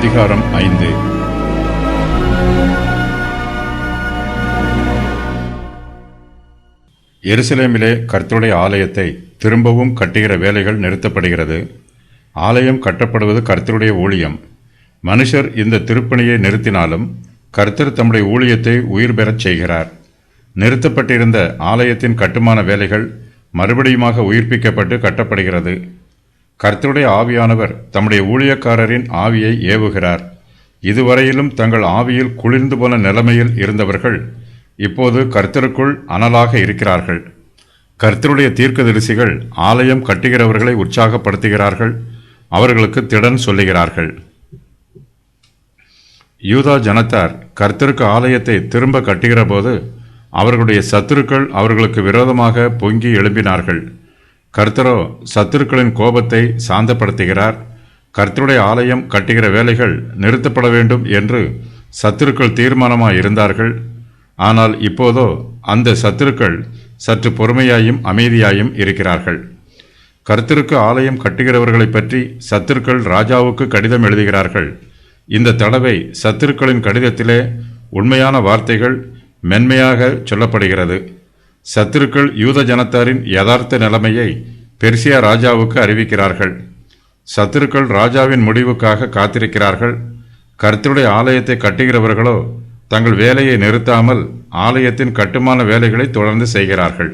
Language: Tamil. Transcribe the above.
அதிகாரம் 5. எருசலேமிலே கர்த்தருடைய ஆலயத்தை திரும்பவும் கட்டுகிற வேலைகள் நிறுத்தப்படுகிறது. ஆலயம் கட்டப்படுவது கர்த்தருடைய ஊழியம். மனுஷர் இந்த திருப்பணியை நிறுத்தினாலும் கர்த்தர் தம்முடைய ஊழியத்தை உயிர் பெறச் செய்கிறார். நிறுத்தப்பட்டிருந்த ஆலயத்தின் கட்டுமான வேலைகள் மறுபடியுமாக உயிர்ப்பிக்கப்பட்டு கட்டப்படுகிறது. கர்த்தருடைய ஆவியானவர் தம்முடைய ஊழியக்காரரின் ஆவியை ஏவுகிறார். இதுவரையிலும் தங்கள் ஆவியில் குளிர்ந்து போன நிலைமையில் இருந்தவர்கள் இப்போது கர்த்தருக்குள் அனலாக இருக்கிறார்கள். கர்த்தருடைய தீர்க்கதரிசிகள் ஆலயம் கட்டுகிறவர்களை உற்சாகப்படுத்துகிறார்கள். அவர்களுக்கு திடன் சொல்லுகிறார்கள். யூதா ஜனத்தார் கர்த்தருக்கு ஆலயத்தை திரும்ப கட்டுகிற போது அவர்களுடைய சத்துருக்கள் அவர்களுக்கு விரோதமாக பொங்கி எழும்பினார்கள். கர்த்தரோ சத்துருக்களின் கோபத்தை சாந்தப்படுத்துகிறார். கர்த்தருடைய ஆலயம் கட்டுகிற வேலைகள் நிறுத்தப்பட வேண்டும் என்று சத்துருக்கள் தீர்மானமாய் இருந்தார்கள். ஆனால் இப்போதோ அந்த சத்துருக்கள் சற்று பொறுமையாயும் அமைதியாயும் இருக்கிறார்கள். கர்த்தருக்கு ஆலயம் கட்டுகிறவர்களை பற்றி சத்துருக்கள் ராஜாவுக்கு கடிதம் எழுதுகிறார்கள். இந்த தடவை சத்துருக்களின் கடிதத்திலே உண்மையான வார்த்தைகள் மென்மையாக சொல்லப்படுகிறது. சத்துருக்கள் யூத ஜனத்தாரின் யதார்த்த நிலைமையை பெர்சியா ராஜாவுக்கு அறிவிக்கிறார்கள். சத்துருக்கள் ராஜாவின் முடிவுக்காக காத்திருக்கிறார்கள். கர்த்தருடைய ஆலயத்தை கட்டுகிறவர்களோ தங்கள் வேலையை நிறுத்தாமல் ஆலயத்தின் கட்டுமான வேலைகளை தொடர்ந்து செய்கிறார்கள்.